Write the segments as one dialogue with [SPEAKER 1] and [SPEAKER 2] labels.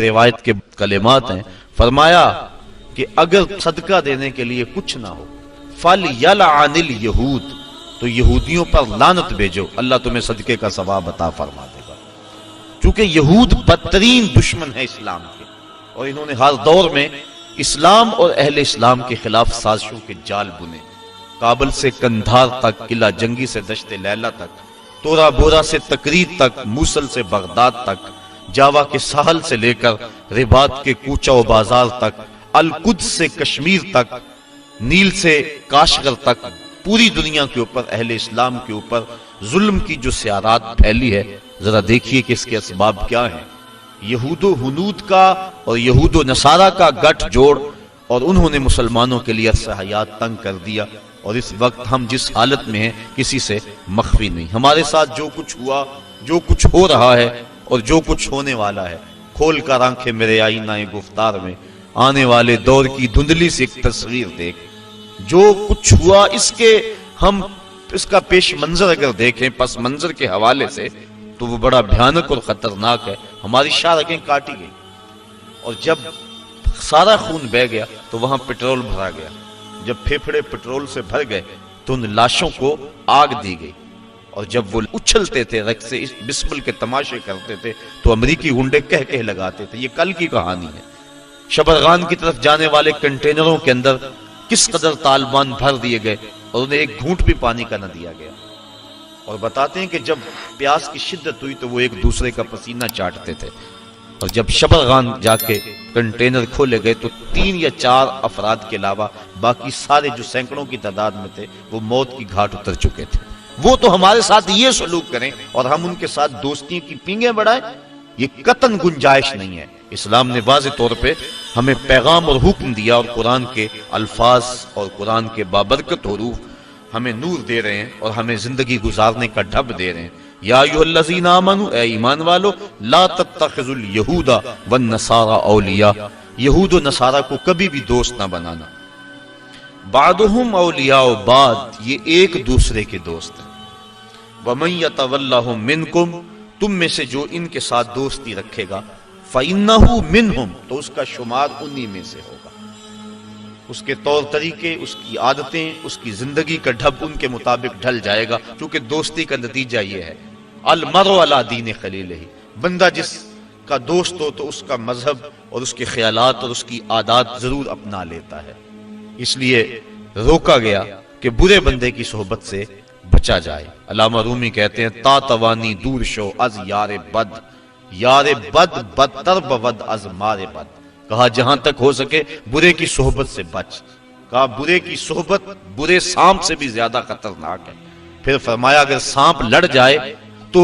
[SPEAKER 1] روایت کے کلمات ہیں، فرمایا کہ اگر صدقہ دینے کے لیے کچھ نہ ہو فَلْيَلْعَنِ الْيَهُودِ، تو یہودیوں پر لعنت بھیجو، اللہ تمہیں صدقے کا ثواب عطا فرما دے گا۔ چونکہ یہود بدترین دشمن ہے اسلام کے، اور انہوں نے ہر دور میں اسلام اور اہل اسلام کے خلاف سازشوں کے جال بنے، کابل سے کندھار تک، قلعہ جنگی سے دشت لیلہ تک، تورا بورا سے تکریر تک، موصل سے بغداد تک، جاوا کے ساحل سے لے کر رباط کے کوچہ و بازار تک، القدس سے کشمیر تک، نیل سے کاشغر تک، پوری دنیا کے اوپر اہل اسلام کے اوپر ظلم کی جو سیارات پھیلی ہے، ذرا دیکھیے کہ اس کے اسباب کیا ہیں۔ یہود و ہنود کا اور یہود و نصارہ کا گٹھ جوڑ، اور انہوں نے مسلمانوں کے لیے عرصہ حیات تنگ کر دیا، اور اس وقت ہم جس حالت میں ہیں کسی سے مخفی نہیں۔ ہمارے ساتھ جو کچھ ہوا، جو کچھ ہو رہا ہے اور جو کچھ ہونے والا ہے، کھول کر آنکھیں میرے آئینہ گفتار میں، آنے والے دور کی دھندلی سے ایک تصویر دیکھ۔ جو کچھ ہوا اس کا پیش منظر اگر دیکھیں پس منظر کے حوالے سے، تو وہ بڑا بھیانک اور خطرناک ہے۔ ہماری شاہ کاٹی گئی، اور جب سارا خون بہ گیا تو وہاں پٹرول بھرا گیا۔ جب پھیپھڑے پٹرول سے بھر گئے تو ان لاشوں کو آگ دی گئی، اور جب وہ اچھلتے تھے رقص سے بسمل کے تماشے کرتے تھے تو امریکی گنڈے کہہ لگاتے تھے۔ یہ کل کی کہانی ہے۔ شبرغان کی طرف جانے والے کنٹینروں کے اندر کس قدر طالبان بھر دیے گئے، اور انہیں ایک گھونٹ بھی پانی کا نہ دیا گیا۔ اور بتاتے ہیں کہ جب پیاس کی شدت ہوئی تو وہ ایک دوسرے کا پسینہ چاٹتے تھے، اور جب شبرغان جا کے کنٹینر کھولے گئے تو 3 یا 4 افراد کے علاوہ باقی سارے جو سینکڑوں کی تعداد میں تھے وہ موت کی گھاٹ اتر چکے تھے۔ وہ تو ہمارے ساتھ یہ سلوک کریں اور ہم ان کے ساتھ دوستی کی پینگیں بڑھائیں، یہ قطعاً گنجائش نہیں ہے۔ اسلام نے واضح طور پہ ہمیں پیغام اور حکم دیا، اور قرآن کے الفاظ اور قرآن کے بابرکت حروف ہمیں نور دے رہے ہیں اور ہمیں زندگی گزارنے کا ڈھب دے رہے ہیں۔ یا ایھا الذین آمنوا، اے ایمان والو، لا تتخذوا الیہود والنصارى اولیاء، یہود و نصارہ کو کبھی بھی دوست نہ بنانا۔ بعضهم اولیاء بعض، یہ ایک دوسرے کے دوست ہیں۔ ومن یتولہم منکم، تم میں سے جو ان کے ساتھ دوستی رکھے گا، فإنہ منہم، تو اس کا شمار انہی میں سے ہوگا۔ اس کے طور طریقے، اس کی عادتیں، اس کی زندگی کا ڈھب ان کے مطابق ڈھل جائے گا، کیونکہ دوستی کا نتیجہ یہ ہے، المرء علی دین خلیلہ، بندہ جس کا دوست ہو تو اس کا مذہب اور اس کے خیالات اور اس کی عادات ضرور اپنا لیتا ہے۔ اس لیے روکا گیا کہ برے بندے کی صحبت سے بچا جائے۔ علامہ رومی کہتے ہیں تا توانی دور شو از یار بد، یار بد بدتر بود از مار بد، کہا جہاں تک ہو سکے برے کی صحبت سے بچ، کہا برے کی صحبت برے سانپ سے بھی زیادہ خطرناک ہے۔ پھر فرمایا اگر سانپ لڑ جائے تو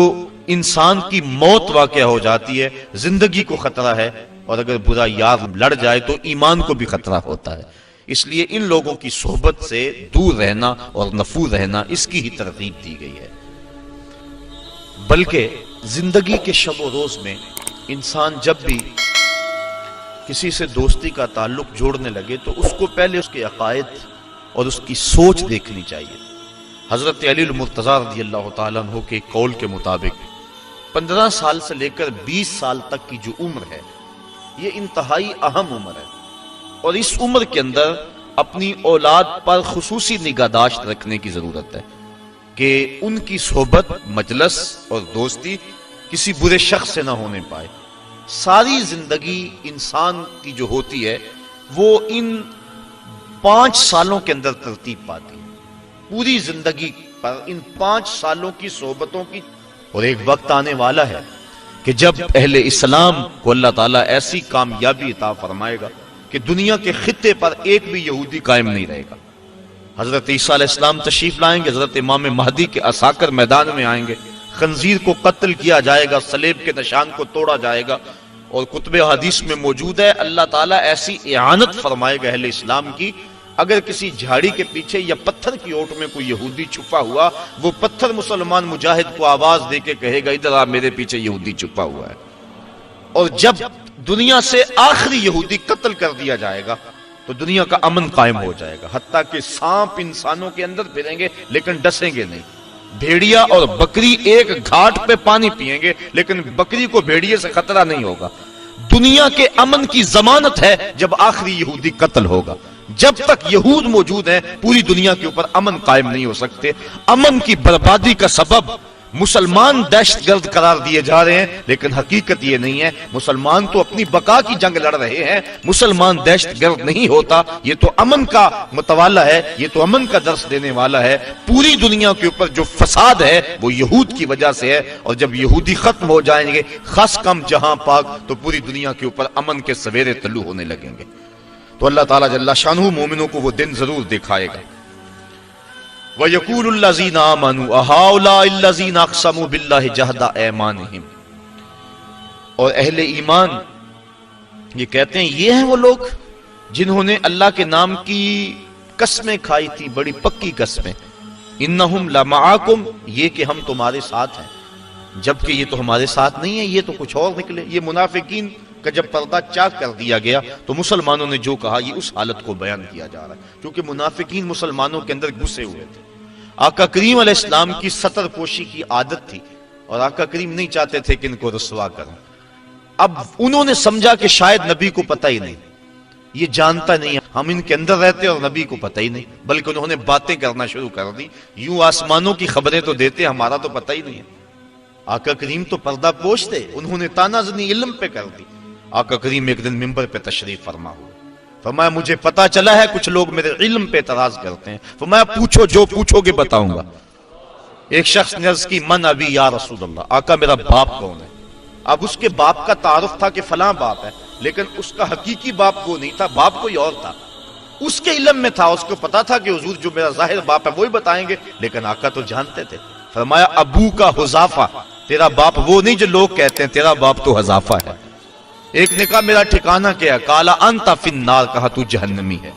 [SPEAKER 1] انسان کی موت واقع ہو جاتی ہے، زندگی کو خطرہ ہے، اور اگر برا یار لڑ جائے تو ایمان کو بھی خطرہ ہوتا ہے۔ اس لیے ان لوگوں کی صحبت سے دور رہنا اور نفور رہنا، اس کی ہی ترغیب دی گئی ہے۔ بلکہ زندگی کے شب و روز میں انسان جب بھی کسی سے دوستی کا تعلق جوڑنے لگے تو اس کو پہلے اس کے عقائد اور اس کی سوچ دیکھنی چاہیے۔ حضرت علی المرتضیٰ رضی اللہ تعالیٰ عنہ کے قول کے مطابق 15 سال سے لے کر 20 سال تک کی جو عمر ہے، یہ انتہائی اہم عمر ہے، اور اس عمر کے اندر اپنی اولاد پر خصوصی نگہداشت رکھنے کی ضرورت ہے کہ ان کی صحبت، مجلس اور دوستی کسی برے شخص سے نہ ہونے پائے۔ ساری زندگی انسان کی جو ہوتی ہے وہ ان 5 سالوں کے اندر ترتیب پاتی ہے، پوری زندگی پر ان 5 سالوں کی صحبتوں کی۔ اور ایک وقت آنے والا ہے کہ جب اہل اسلام کو اللہ تعالیٰ ایسی کامیابی عطا فرمائے گا کہ دنیا کے خطے پر ایک بھی یہودی قائم نہیں رہے گا۔ حضرت عیسیٰ علیہ السلام تشریف لائیں گے، حضرت امام مہدی کے عساکر میدان میں آئیں گے، خنزیر کو قتل کیا جائے گا، صلیب کے نشان کو توڑا جائے گا، اور کتب حدیث میں موجود ہے اللہ تعالیٰ ایسی اعانت فرمائے گا اہل اسلام کی، اگر کسی جھاڑی کے پیچھے یا پتھر کی اوٹ میں کوئی یہودی چھپا ہوا، وہ پتھر مسلمان مجاہد کو آواز دے کے کہے گا ادھر آ، میرے پیچھے یہودی چھپا ہوا ہے۔ اور جب دنیا سے آخری یہودی قتل کر دیا جائے گا تو دنیا کا امن قائم ہو جائے گا، حتیٰ کہ سانپ انسانوں کے اندر پھریں گے لیکن ڈسیں گے نہیں، بھیڑیا اور بکری ایک گھاٹ پہ پانی پئیں گے لیکن بکری کو بھیڑیے سے خطرہ نہیں ہوگا، دنیا کے امن کی ضمانت ہے جب آخری یہودی قتل ہوگا. جب تک یہود موجود ہیں پوری دنیا کے اوپر امن قائم نہیں ہو سکتے. امن کی بربادی کا سبب مسلمان دہشت گرد قرار دیے جا رہے ہیں، لیکن حقیقت یہ نہیں ہے. مسلمان تو اپنی بقا کی جنگ لڑ رہے ہیں، مسلمان دہشت گرد نہیں ہوتا. یہ تو امن کا متوالا ہے، یہ تو امن کا درس دینے والا ہے. پوری دنیا کے اوپر جو فساد ہے وہ یہود کی وجہ سے ہے، اور جب یہودی ختم ہو جائیں گے خاص کم جہاں پاک، تو پوری دنیا کے اوپر امن کے سویرے طلوع ہونے لگیں گے. تو اللہ تعالیٰ جل شانہ مومنوں کو وہ دن ضرور دکھائے گا. وَيَقُولُ الَّذِينَ آمَنُوا أَهَؤُلَاءِ الَّذِينَ أَقْسَمُوا بِاللَّهِ جَهْدَ أَيْمَانِهِمْ، اور اہل ایمان یہ کہتے ہیں یہ ہیں وہ لوگ جنہوں نے اللہ کے نام کی قسمیں کھائی تھی، بڑی پکی قسمیں. إِنَّهُمْ لَمَعَكُمْ، یہ کہ ہم تمہارے ساتھ ہیں، جبکہ یہ تو ہمارے ساتھ نہیں ہے، یہ تو کچھ اور نکلے. یہ منافقین کا جب پردہ چاک کر دیا گیا تو مسلمانوں نے جو کہا یہ اس حالت کو بیان کیا جا رہا ہے، کیونکہ منافقین مسلمانوں کے اندر گھسے ہوئے تھے. آقا کریم علیہ السلام کی ستر پوشی کی عادت تھی، اور آقا کریم نہیں چاہتے تھے کہ ان کو رسوا کریں. اب انہوں نے سمجھا کہ شاید نبی کو پتہ ہی نہیں، یہ جانتا نہیں ہے، ہم ان کے اندر رہتے اور نبی کو پتہ ہی نہیں، بلکہ انہوں نے باتیں کرنا شروع کر دی. یوں آسمانوں کی خبریں تو دیتے، ہمارا تو پتہ ہی نہیں ہے. آقا کریم تو پردہ پوش تھے، انہوں نے تانا زنی علم پہ کر دی. آقا کریم ایک دن منبر پہ تشریف فرما ہوئے، فرمایا مجھے پتا چلا ہے کچھ لوگ میرے علم پہ اعتراض کرتے ہیں. فرمایا پوچھو، جو پوچھو گے بتاؤں گا. ایک شخص نے عرض کی من ابی یا رسول اللہ، آقا میرا باپ کون ہے؟ اب اس کے باپ کا تعارف تھا کہ فلاں باپ ہے، لیکن اس کا حقیقی باپ وہ نہیں تھا، باپ کوئی اور تھا. اس کے علم میں تھا، اس کو پتا تھا کہ حضور جو میرا ظاہر باپ ہے وہی بتائیں گے، لیکن آقا تو جانتے تھے. فرمایا ابو کا حذافہ، تیرا باپ وہ نہیں جو لوگ کہتے ہیں، تیرا باپ تو حذافہ ہے. ایک نے کہا میرا ٹھکانہ کیا ہے؟ کالا انت فی النار، کہا تو جہنمی ہے.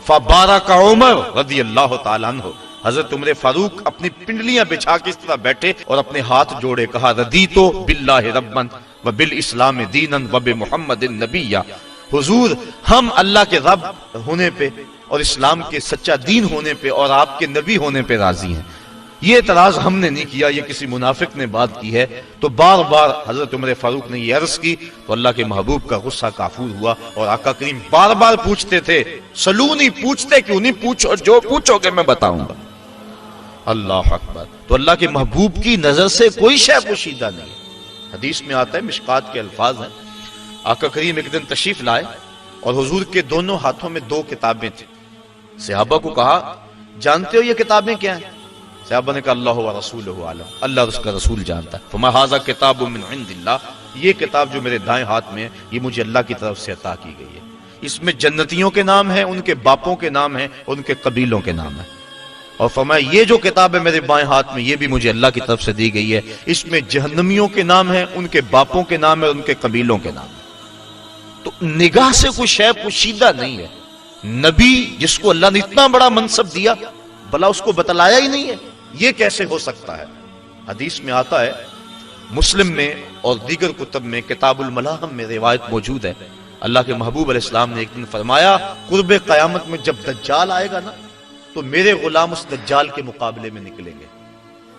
[SPEAKER 1] فبارک عمر رضی اللہ تعالیٰ عنہ، حضرت عمر فاروق اپنی پنڈلیاں بچھا کے اس طرح بیٹھے اور اپنے ہاتھ جوڑے، کہا ردیت باللہ ربا وبالاسلام دینا وبمحمد نبیا. حضور ہم اللہ کے رب ہونے پہ اور اسلام کے سچا دین ہونے پہ اور آپ کے نبی ہونے پہ راضی ہیں. یہ اعتراض ہم نے نہیں کیا، یہ کسی منافق نے بات کی ہے. تو بار بار حضرت عمر فاروق نے یہ عرض کی تو اللہ کے محبوب کا غصہ کافور ہوا، اور آقا کریم بار بار پوچھتے تھے. سلونی، پوچھتے کیوں نہیں؟ پوچھو، جو پوچھو گے میں بتاؤں گا. اللہ اکبر. تو اللہ کے محبوب کی نظر سے کوئی شے پوشیدہ نہیں. حدیث میں آتا ہے، مشکات کے الفاظ ہیں، آقا کریم ایک دن تشریف لائے اور حضور کے دونوں ہاتھوں میں دو کتابیں تھیں. صحابہ کو کہا جانتے ہو یہ کتابیں کیا ہیں؟ صحابہ نے کہا اللہ و رسولہ عالم، اللہ اور اس کا رسول جانتا ہے. فما ھذا کتاب من عند اللہ، یہ کتاب جو میرے دائیں ہاتھ میں ہے یہ مجھے اللہ کی طرف سے عطا کی گئی ہے. اس میں جنتیوں کے نام ہیں، ان کے باپوں کے نام ہیں، ان کے قبیلوں کے نام ہیں. اور فرمایا یہ جو کتاب ہے میرے بائیں ہاتھ میں یہ بھی مجھے اللہ کی طرف سے دی گئی ہے، اس میں جہنمیوں کے نام ہیں، ان کے باپوں کے نام ہیں، ان کے قبیلوں کے نام ہیں. تو نگاہ سے کوئی شے پوشیدہ نہیں ہے. نبی جس کو اللہ نے اتنا بڑا منصب دیا، بھلا اس کو بتلایا ہی نہیں ہے، یہ کیسے ہو سکتا ہے؟ حدیث میں آتا ہے، مسلم میں اور دیگر کتب میں، کتاب الملاحم میں روایت موجود ہے، اللہ کے محبوب علیہ السلام نے ایک دن فرمایا قرب قیامت میں جب دجال آئے گا نا تو میرے غلام اس دجال کے مقابلے میں نکلیں گے.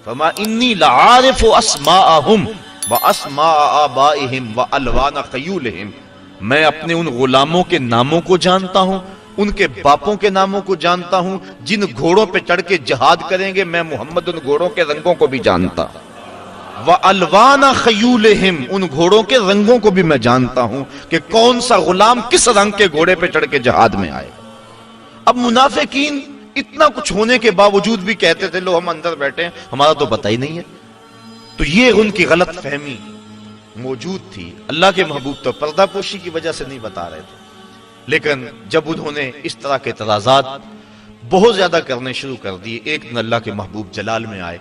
[SPEAKER 1] فرمایا انی لعارف اسماءہم واسماء آبائہم والوان خیولہم، میں اپنے ان غلاموں کے ناموں کو جانتا ہوں، ان کے باپوں کے ناموں کو جانتا ہوں، جن گھوڑوں پہ چڑھ کے جہاد کریں گے میں محمد ان گھوڑوں کے رنگوں کو بھی جانتا ہوں. وَأَلْوَانَ خَيُولِهِمْ، ان گھوڑوں کے رنگوں کو بھی میں جانتا ہوں کہ کون سا غلام کس رنگ کے گھوڑے پہ چڑھ کے جہاد میں آئے. اب منافقین اتنا کچھ ہونے کے باوجود بھی کہتے تھے لو ہم اندر بیٹھے ہیں، ہمارا تو پتہ ہی نہیں ہے. تو یہ ان کی غلط فہمی موجود تھی. اللہ کے محبوب تو پردہ پوشی کی وجہ سے نہیں بتا رہے تھے، لیکن جب انہوں نے اس طرح کے اعتراضات بہت زیادہ کرنے شروع کر دیے، ایک دن اللہ کے محبوب جلال میں آئے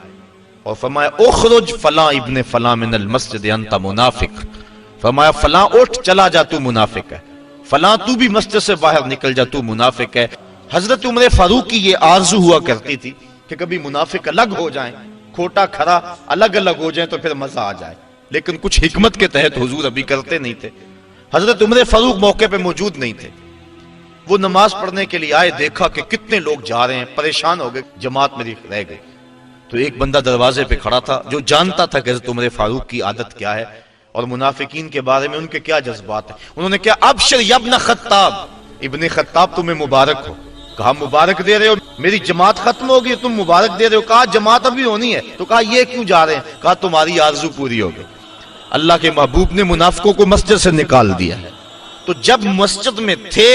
[SPEAKER 1] اور فرمایا اخرج فلاں ابن فلاں من المسجد انت منافق. فرمایا فلاں اٹھ چلا جا، تو منافق ہے. فلاں تو بھی مسجد سے باہر نکل جا، تو منافق ہے. حضرت عمر فاروق کی یہ آرزو ہوا کرتی تھی کہ کبھی منافق الگ ہو جائیں، کھوٹا کھرا الگ الگ ہو جائیں تو پھر مزہ آ جائے، لیکن کچھ حکمت کے تحت حضور ابھی کرتے نہیں تھے. حضرت عمر فاروق موقع پہ موجود نہیں تھے. وہ نماز پڑھنے کے لیے آئے، دیکھا کہ کتنے لوگ جا رہے ہیں، پریشان ہو گئے، جماعت میری رہ گئی. تو ایک بندہ دروازے پہ کھڑا تھا جو جانتا تھا کہ حضرت عمر فاروق کی عادت کیا ہے. اور منافقین کے بارے میں ان کے کیا جذبات ہیں. انہوں نے کیا ابشر یا ابن خطاب، ابن خطاب تمہیں مبارک ہو. کہا مبارک دے رہے ہو، میری جماعت ختم ہوگی تم مبارک دے رہے ہو. کہا جماعت ابھی ہونی ہے. تو کہا یہ کیوں جا رہے ہیں؟ کہا تمہاری آرزو پوری ہوگی. اللہ کے محبوب نے منافقوں کو مسجد سے نکال دیا ہے. تو جب مسجد میں تھے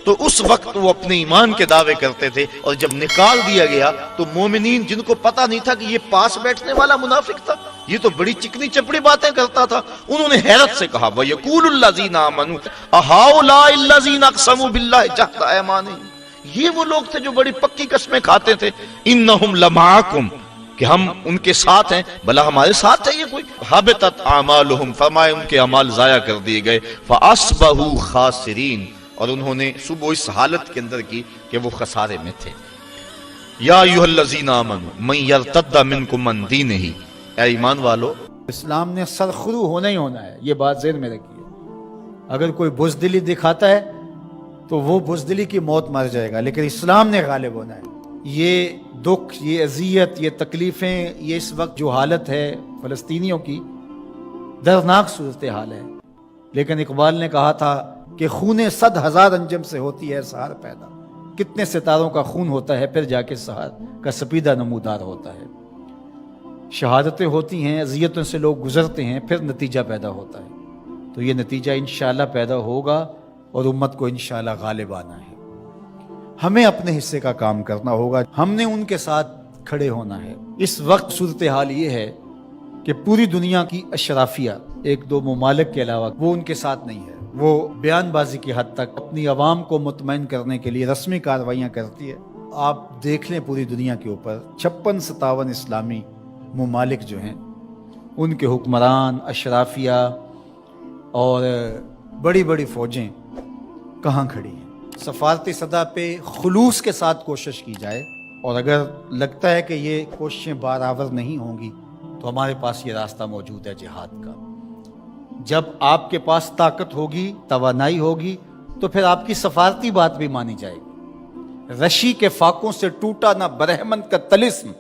[SPEAKER 1] تو اس وقت وہ اپنے ایمان کے دعوے کرتے تھے، اور جب نکال دیا گیا تو مومنین جن کو پتا نہیں تھا کہ یہ پاس بیٹھنے والا منافق تھا، یہ تو بڑی چکنی چپڑی باتیں کرتا تھا، انہوں نے حیرت سے کہا وَيَقُولُ الَّذِينَ آمَنُوا أَهَٰؤُلَاءِ الَّذِينَ أَقْسَمُوا بِاللَّهِ جَهْدَ أَيْمَانِهِمْ، یہ وہ لوگ تھے جو بڑی پکی قسمیں کھاتے تھے. إِنَّهُمْ لَمَعَكُمْ، کہ ہم ان کے ساتھ ہیں. بھلا ہمارے ساتھ ہے یہ کوئی؟ حبطت اعمالهم، فرمائے ان کے اعمال ضائع کر دیے گئے. فاصبحوا خاسرین، اور انہوں نے صبح اس حالت کے اندر کی کہ وہ خسارے میں تھے. یا ایھا الذین آمنوا من یرتد منکم عن دینہ، اے ایمان والو،
[SPEAKER 2] اسلام نے سرخرو ہونا ہی ہونا ہے، یہ بات ذہن میں رکھیے. اگر کوئی بزدلی دکھاتا ہے تو وہ بزدلی کی موت مر جائے گا، لیکن اسلام نے غالب ہونا ہے. یہ دکھ، یہ اذیت، یہ تکلیفیں، یہ اس وقت جو حالت ہے فلسطینیوں کی، دردناک صورتحال ہے. لیکن اقبال نے کہا تھا کہ خون 100,000 انجم سے ہوتی ہے سحر پیدا. کتنے ستاروں کا خون ہوتا ہے، پھر جا کے سحر کا سپیدہ نمودار ہوتا ہے. شہادتیں ہوتی ہیں، اذیتوں سے لوگ گزرتے ہیں، پھر نتیجہ پیدا ہوتا ہے. تو یہ نتیجہ انشاءاللہ پیدا ہوگا اور امت کو انشاءاللہ غالب آنا ہے. ہمیں اپنے حصے کا کام کرنا ہوگا، ہم نے ان کے ساتھ کھڑے ہونا ہے. اس وقت صورتحال یہ ہے کہ پوری دنیا کی اشرافیہ، ایک دو ممالک کے علاوہ، وہ ان کے ساتھ نہیں ہے. وہ بیان بازی کی حد تک اپنی عوام کو مطمئن کرنے کے لیے رسمی کارروائیاں کرتی ہے. آپ دیکھ لیں پوری دنیا کے اوپر 56-57 اسلامی ممالک جو ہیں، ان کے حکمران، اشرافیہ اور بڑی بڑی فوجیں کہاں کھڑی ہیں. سفارتی سطح پہ خلوص کے ساتھ کوشش کی جائے، اور اگر لگتا ہے کہ یہ کوششیں برآور نہیں ہوں گی تو ہمارے پاس یہ راستہ موجود ہے جہاد کا. جب آپ کے پاس طاقت ہوگی، توانائی ہوگی، تو پھر آپ کی سفارتی بات بھی مانی جائے گی. رشی کے فاقوں سے ٹوٹا نہ برہمن کا طلسم،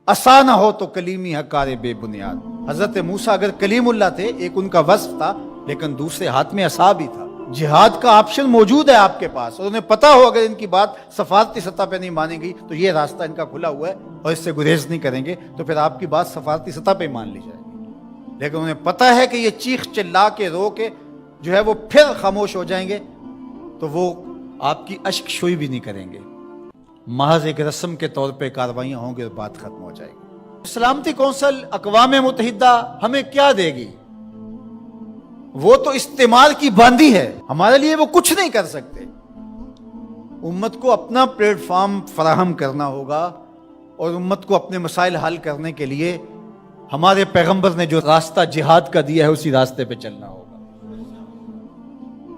[SPEAKER 2] عصا نہ ہو تو کلیمی حکار بے بنیاد. حضرت موسیٰ اگر کلیم اللہ تھے، ایک ان کا وصف تھا، لیکن دوسرے ہاتھ میں عصا بھی تھا. جہاد کا آپشن موجود ہے آپ کے پاس، اور انہیں پتا ہو اگر ان کی بات سفارتی سطح پہ نہیں مانے گی تو یہ راستہ ان کا کھلا ہوا ہے اور اس سے گریز نہیں کریں گے، تو پھر آپ کی بات سفارتی سطح پہ مان لی جائے گی. لیکن انہیں پتا ہے کہ یہ چیخ چلا کے رو کے جو ہے وہ پھر خاموش ہو جائیں گے، تو وہ آپ کی اشک شوئی بھی نہیں کریں گے. محض ایک رسم کے طور پہ کاروائیاں ہوں گے اور بات ختم ہو جائے گی. سلامتی کونسل اقوام متحدہ ہمیں کیا دے گی؟ وہ تو استعمار کی باندھی ہے، ہمارے لیے وہ کچھ نہیں کر سکتے. امت کو اپنا پلیٹ فارم فراہم کرنا ہوگا، اور امت کو اپنے مسائل حل کرنے کے لیے ہمارے پیغمبر نے جو راستہ جہاد کا دیا ہے اسی راستے پہ چلنا ہوگا.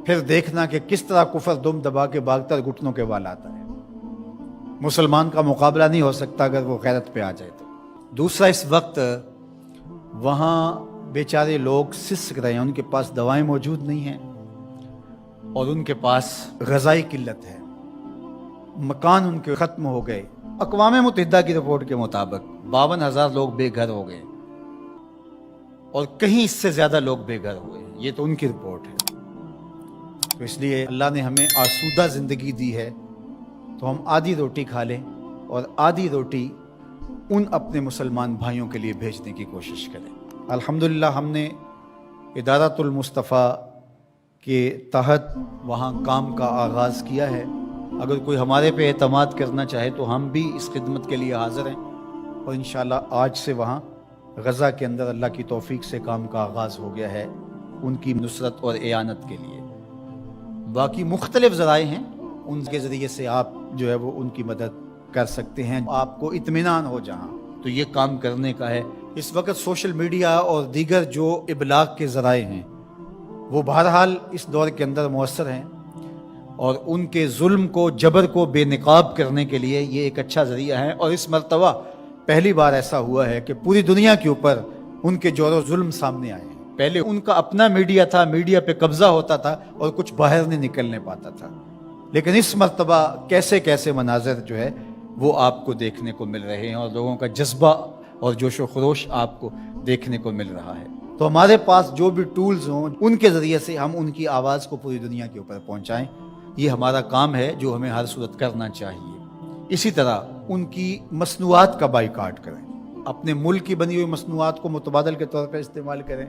[SPEAKER 2] پھر دیکھنا کہ کس طرح کفر دم دبا کے بھاگتا گھٹنوں کے بال آتا ہے. مسلمان کا مقابلہ نہیں ہو سکتا اگر وہ غیرت پہ آ جائے تو. دوسرا، اس وقت وہاں بیچارے لوگ سسک رہے ہیں، ان کے پاس دوائیں موجود نہیں ہیں، اور ان کے پاس غذائی قلت ہے، مکان ان کے ختم ہو گئے. اقوام متحدہ کی رپورٹ کے مطابق 52,000 لوگ بے گھر ہو گئے، اور کہیں اس سے زیادہ لوگ بے گھر ہوئے. یہ تو ان کی رپورٹ ہے. تو اس لیے اللہ نے ہمیں آسودہ زندگی دی ہے، تو ہم آدھی روٹی کھا لیں اور آدھی روٹی ان اپنے مسلمان بھائیوں کے لیے بھیجنے کی کوشش کریں. الحمدللہ ہم نے ادارۃ المصطفیٰ کے تحت وہاں کام کا آغاز کیا ہے. اگر کوئی ہمارے پہ اعتماد کرنا چاہے تو ہم بھی اس خدمت کے لیے حاضر ہیں، اور انشاءاللہ آج سے وہاں غزہ کے اندر اللہ کی توفیق سے کام کا آغاز ہو گیا ہے ان کی نصرت اور اعانت کے لیے. باقی مختلف ذرائع ہیں، ان کے ذریعے سے آپ جو ہے وہ ان کی مدد کر سکتے ہیں. آپ کو اطمینان ہو جہاں تو یہ کام کرنے کا ہے. اس وقت سوشل میڈیا اور دیگر جو ابلاغ کے ذرائع ہیں وہ بہرحال اس دور کے اندر مؤثر ہیں، اور ان کے ظلم کو، جبر کو بے نقاب کرنے کے لیے یہ ایک اچھا ذریعہ ہے. اور اس مرتبہ پہلی بار ایسا ہوا ہے کہ پوری دنیا کے اوپر ان کے جور و ظلم سامنے آئے ہیں. پہلے ان کا اپنا میڈیا تھا، میڈیا پہ قبضہ ہوتا تھا اور کچھ باہر نہیں نکلنے پاتا تھا. لیکن اس مرتبہ کیسے کیسے مناظر جو ہے وہ آپ کو دیکھنے کو مل رہے ہیں، اور لوگوں کا جذبہ اور جوش و خروش آپ کو دیکھنے کو مل رہا ہے. تو ہمارے پاس جو بھی ٹولز ہوں ان کے ذریعے سے ہم ان کی آواز کو پوری دنیا کے اوپر پہنچائیں. یہ ہمارا کام ہے جو ہمیں ہر صورت کرنا چاہیے. اسی طرح ان کی مصنوعات کا بائیکاٹ کریں. اپنے ملک کی بنی ہوئی مصنوعات کو متبادل کے طور پر استعمال کریں.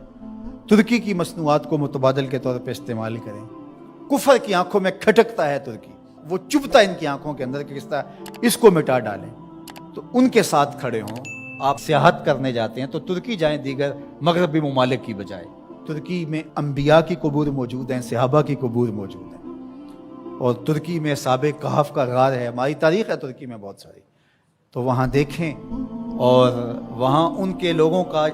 [SPEAKER 2] ترکی کی مصنوعات کو متبادل کے طور پہ استعمال کریں. کفر کی آنکھوں میں کھٹکتا ہے ترکی، وہ چبھتا ہے ان کی آنکھوں کے اندر کہ کس طرح اس کو مٹا ڈالیں. تو ان کے ساتھ کھڑے ہوں. آپ سیاحت کرنے جاتے ہیں تو ترکی جائیں دیگر مغربی ممالک کی بجائے. ترکی میں انبیاء کی قبور موجود ہیں، صحابہ کی قبور موجود ہیں، اور ترکی میں اصحاب کہف کا غار ہے. ہماری تاریخ ہے ترکی میں بہت ساری. تو وہاں دیکھیں اور وہاں ان کے لوگوں کا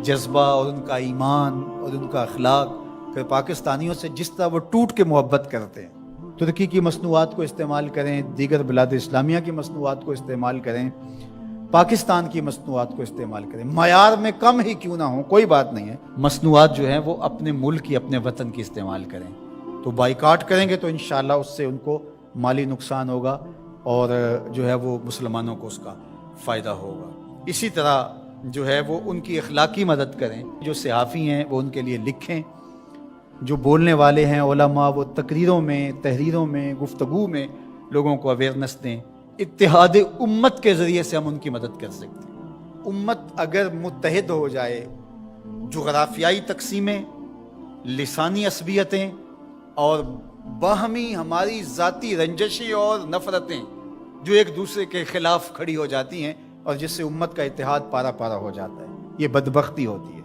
[SPEAKER 2] جذبہ اور ان کا ایمان اور ان کا اخلاق پھر پاکستانیوں سے جس طرح وہ ٹوٹ کے محبت کرتے ہیں. ترکی کی مصنوعات کو استعمال کریں، دیگر بلاد اسلامیہ کی مصنوعات کو استعمال کریں، پاکستان کی مصنوعات کو استعمال کریں. معیار میں کم ہی کیوں نہ ہوں کوئی بات نہیں ہے، مصنوعات جو ہیں وہ اپنے ملک کی، اپنے وطن کی استعمال کریں. تو بائیکاٹ کریں گے تو انشاءاللہ اس سے ان کو مالی نقصان ہوگا اور جو ہے وہ مسلمانوں کو اس کا فائدہ ہوگا. اسی طرح جو ہے وہ ان کی اخلاقی مدد کریں. جو صحافی ہیں وہ ان کے لیے لکھیں، جو بولنے والے ہیں علماء وہ تقریروں میں، تحریروں میں، گفتگو میں لوگوں کو اویئرنیس دیں. اتحاد امت کے ذریعے سے ہم ان کی مدد کر سکتے ہیں. امت اگر متحد ہو جائے، جغرافیائی تقسیمیں، لسانی عصبیتیں اور باہمی ہماری ذاتی رنجشیں اور نفرتیں جو ایک دوسرے کے خلاف کھڑی ہو جاتی ہیں اور جس سے امت کا اتحاد پارا پارا ہو جاتا ہے، یہ بدبختی ہوتی ہے.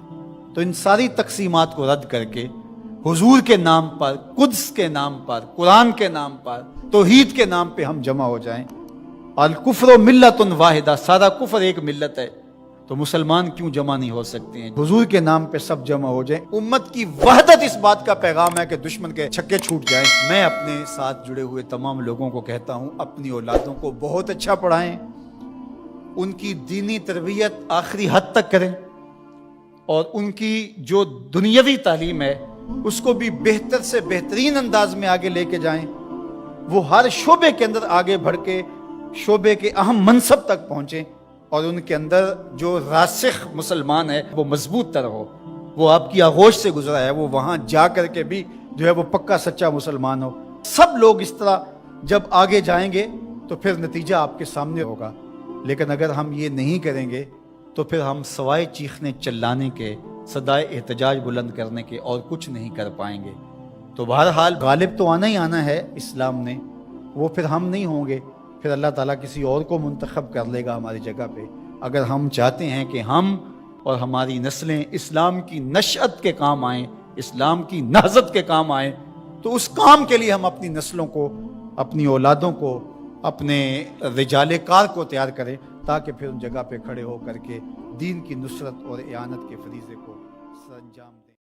[SPEAKER 2] تو ان ساری تقسیمات کو رد کر کے حضور کے نام پر، قدس کے نام پر، قرآن کے نام پر، توحید کے نام پہ ہم جمع ہو جائیں. الکفر ملت واحدہ، سارا کفر ایک ملت ہے، تو مسلمان کیوں جمع نہیں ہو سکتے ہیں؟ حضور کے نام پہ سب جمع ہو جائیں. امت کی وحدت اس بات کا پیغام ہے کہ دشمن کے چھکے چھوٹ جائیں. میں اپنے ساتھ جڑے ہوئے تمام لوگوں کو کہتا ہوں اپنی اولادوں کو بہت اچھا پڑھائیں، ان کی دینی تربیت آخری حد تک کریں، اور ان کی جو دنیاوی تعلیم ہے اس کو بھی بہتر سے بہترین انداز میں آگے لے کے جائیں. وہ ہر شعبے کے اندر آگے بڑھ کے شعبے کے اہم منصب تک پہنچیں، اور ان کے اندر جو راسخ مسلمان ہے وہ مضبوط تر ہو. وہ آپ کی آغوش سے گزرا ہے، وہ وہاں جا کر کے بھی جو ہے وہ پکا سچا مسلمان ہو. سب لوگ اس طرح جب آگے جائیں گے تو پھر نتیجہ آپ کے سامنے ہوگا. لیکن اگر ہم یہ نہیں کریں گے تو پھر ہم سوائے چیخنے چلانے کے، صدائے احتجاج بلند کرنے کے اور کچھ نہیں کر پائیں گے. تو بہرحال غالب تو آنا ہی آنا ہے اسلام نے، وہ پھر ہم نہیں ہوں گے، پھر اللہ تعالیٰ کسی اور کو منتخب کر لے گا ہماری جگہ پہ. اگر ہم چاہتے ہیں کہ ہم اور ہماری نسلیں اسلام کی نشأت کے کام آئیں، اسلام کی نہضت کے کام آئیں، تو اس کام کے لیے ہم اپنی نسلوں کو، اپنی اولادوں کو، اپنے رجال کار کو تیار کریں، تاکہ پھر ان جگہ پہ کھڑے ہو کر کے دین کی نصرت اور اعانت کے فریضے کو سر انجام دیں.